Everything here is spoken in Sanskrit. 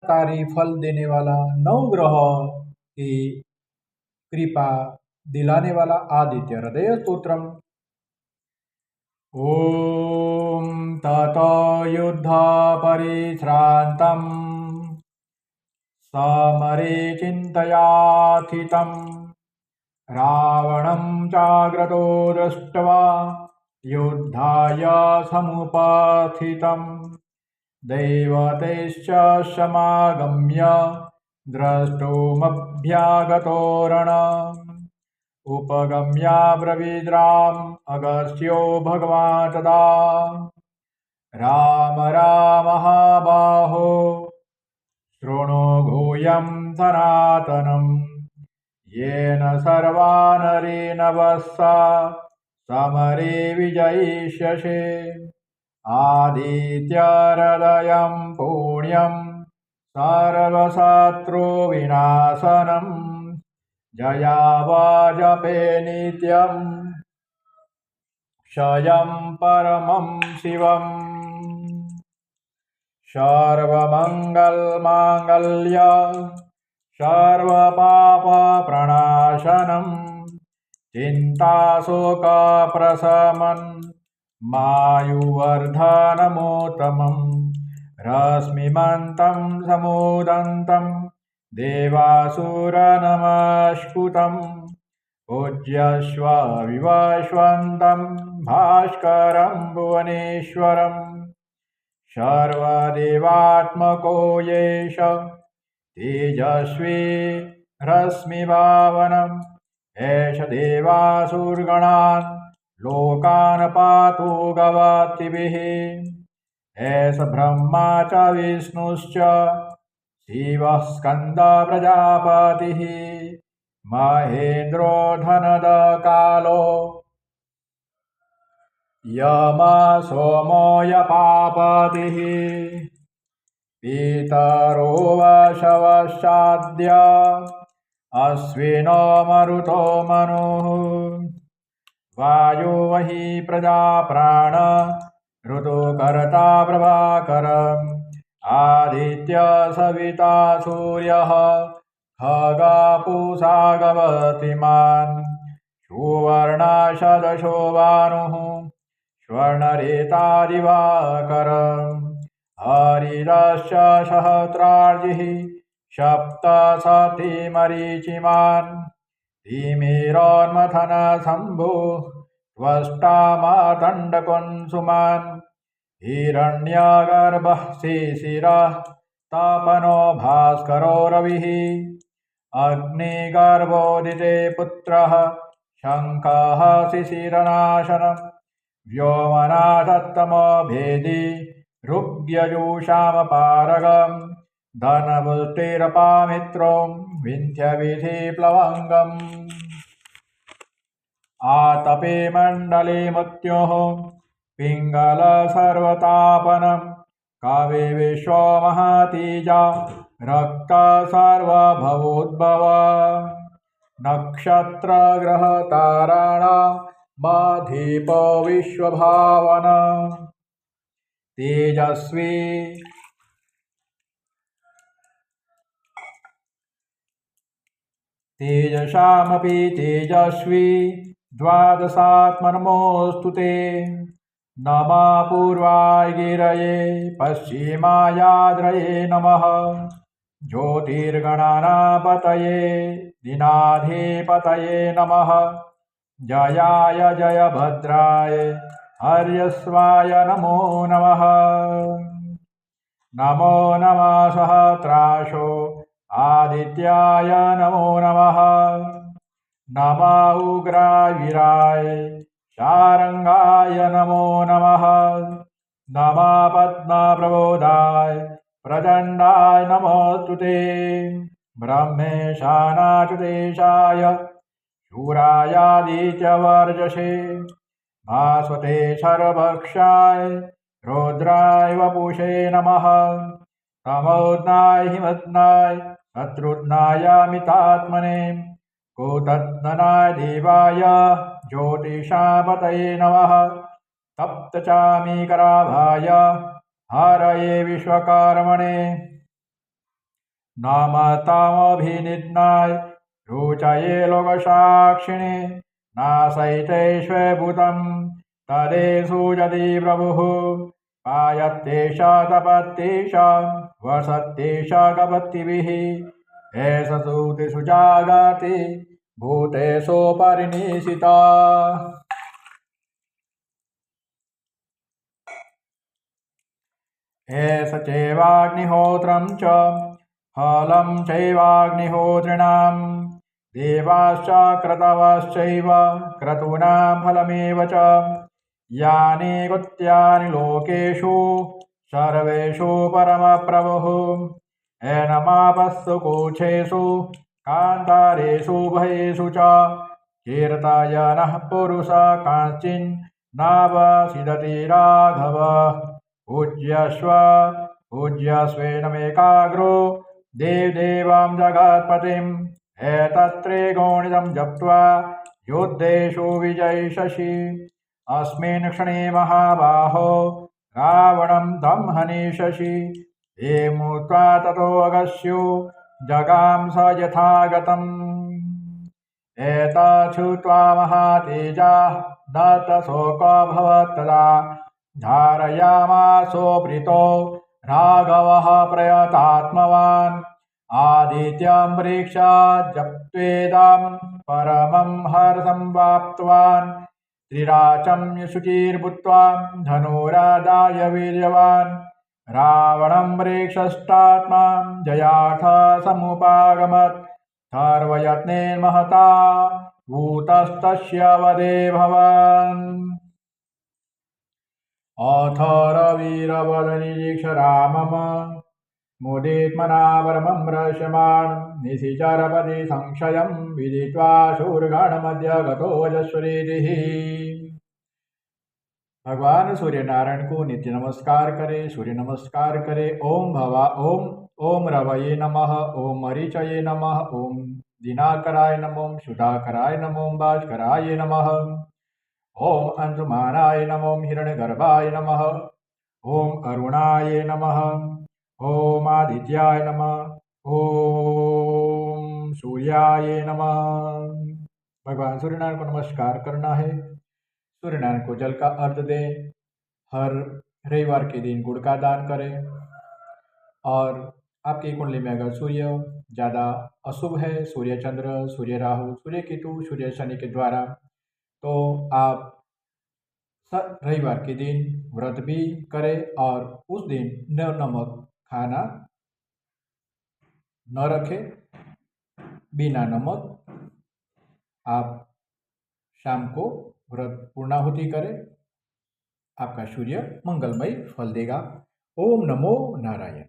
कारी फल देने वाला, नवग्रह की कृपा दिलाने वाला आदित्य हृदय स्तोत्रम। ॐ ततो युद्धा परिश्रान्तं समरे चिन्तयाथितं रावणं चाग्रतो दृष्ट्वा युद्धाय समुपस्थितं दैवतैश्च समागम्य द्रष्टुमभ्यागतो रणम् उपगम्याब्रवीद्राम् अगस्त्यो भगवान् तदा राम राम महाबाहो शृणु गुह्यं सनातनम् येन सर्वा नरेणवस्सा समरे विजयिष्यसे आदित्यहृदयं पुण्यं सर्वशत्रुविनाशनम् जयावाजपे नित्यम् क्षयं परमं शिवम् सर्वमङ्गलमाङ्गल्य सर्वपापप्रणाशनम् चिन्ताशोकप्रशमन् मायुवर्धनमोत्तमम् रश्मिमन्तं समुदन्तं देवासुरनमस्कृतम् पूज्यस्व विवस्वन्तं भास्करं भुवनेश्वरम् सर्वदेवात्मको येष तेजस्वी रश्मिभावनम् एष देवासुरगणान् लोकान् पातु गवातिभिः एष ब्रह्मा च विष्णुश्च शिवः स्कन्द प्रजापतिः महेन्द्रो धनदकालो यम सोमो यपापतिः पितरो वशवशाद्य अश्विनो मरुतो मनुः वायो वही प्रजाप्राण ऋतुकर्ता प्रभाकरम् आदित्य सविता सूर्यः खगपूषा गवतिमान् सुवर्णाशदशो भानुः स्वर्णरेतादिवाकरम् हरिरश्च सहस्रार्जिः सप्तशतीमरीचिमान् तिमिरोन्मथन शम्भुः त्वष्टा मातण्डकुन्सुमान् हिरण्यगर्भः शिशिरः तापनो भास्करो रविः अग्निगर्भोदिते पुत्रः शङ्खः शिशिरनाशनम् व्योमनाथतमो भेदी ऋग्यजुषामपारगम् धनपुष्टिरपामित्रो विन्ध्यविधिप्लवङ्गम् आतपे मण्डले मृत्योः पिङ्गल सर्वतापनम् कवे विश्वमहातीजा रक्त सर्वभवोद्भव नक्षत्रग्रहताराणामधिप विश्वभावन तेजस्वी तेजसामपि तेजस्वी द्वादशात्मनमोऽस्तु ते नमः पूर्वाय गिरये पश्चिमायाद्रये नमः ज्योतिर्गणानापतये दिनाधिपतये नमः जयाय जयभद्राय हर्यस्वाय नमो नमः नमो नमः सहस्राशो आदित्याय नमो नमः नमः उग्रवीराय शारङ्गाय नमो नमः नमः पद्मप्रबोधाय प्रचण्डाय नमोऽस्तु ते ब्रह्मेशानाच्युतेशाय शूरायादित्यवर्चसे भास्वते सर्वभक्षाय रौद्राय वपुषे नमः तमोघ्नाय हिमघ्नाय शत्रुघ्नायामितात्मने कोतघ्नाय देवाय ज्योतिषापतये नमः तप्तचामीकराभाय हरये विश्वकर्मणे नमतामभिनिध्नाय रुचये लोकसाक्षिणे नाशयितेष्वभूतं तदेषु यदि प्रभुः पायत्येष तपत्येष वसत्येष गपत्तिभिः एष सुतेषु जागति भूतेषु परिनिशिता। एष चैवाग्निहोत्रं च फलं चैवाग्निहोत्रिणां देवाश्च क्रतवश्चैव क्रतूनां फलमेव च यानि कृत्यानि लोकेषु सर्वेषु परमप्रभुः एनमापस्सु कोशेषु कान्तारेषु भयेषु च कीर्तयनः पुरुष कांश्चिन्नावसिदति राघव पूज्यस्वेनमेकाग्रो देवदेवं जगत्पतिम् एतत्त्रिगुणितं जप्त्वा युद्धेषु विजयिष्यसि। अस्मिन् क्षणे महाबाहो रावणं तं हनिष्यसि। एमुक्त्वा ततो अगस्यो जगाम स यथागतम्। एतत् श्रुत्वा महातेजाः न शोकोऽभवत् तदा धारयामासोऽप्रीतो राघवः प्रयतात्मवान् आदित्यं प्रेक्ष्य परमं हर्षं वाप्तवान् त्रिराचं शुचिर्भूत्वा धनुरादाय वीर्यवान् रावणं प्रेक्षष्टात्मा जयार्थ समुपागमत् सर्वयत्नेन महता भूतस्तस्य वधे भवन्। अथ रविरवदनिरीक्ष रामम् मुदित्मना परमं रहस्यमान् निशिचरपदि संशयं विदित्वा शूरगणमध्य गतो यशस्वीरिः। भगवान सूर्य नारायण को नित्य नमस्कार करे, सूर्य नमस्कार करे। ओम भवा ओम रवये नमः, ओम मरीचये नमः, ओम दिनाकराय नमः, ओम सुधाकराय नमः, ओम भास्कराय नमः, ओम अंशुमानाय नमः, ओम हिरण्यगर्भाय नमः, ओम अरुणाय नमः, ओम आदित्याय नमः, ओम सूर्याय नमः। भगवान सूर्यनारायण को नमस्कार करना है। सूर्यनारायण को जल का अर्घ दें। हर रविवार के दिन गुड़ का दान करें। और आपकी कुंडली में अगर सूर्य ज़्यादा अशुभ है, सूर्य चंद्र, सूर्य राहु, सूर्य केतु, सूर्य शनि के द्वारा, तो आप रविवार के दिन व्रत भी करें और उस दिन नमक खाना न रखें। बिना नमक आप शाम को व्रत पूर्णाहुति करें। आपका सूर्य मंगलमय फल देगा। ओम नमो नारायण।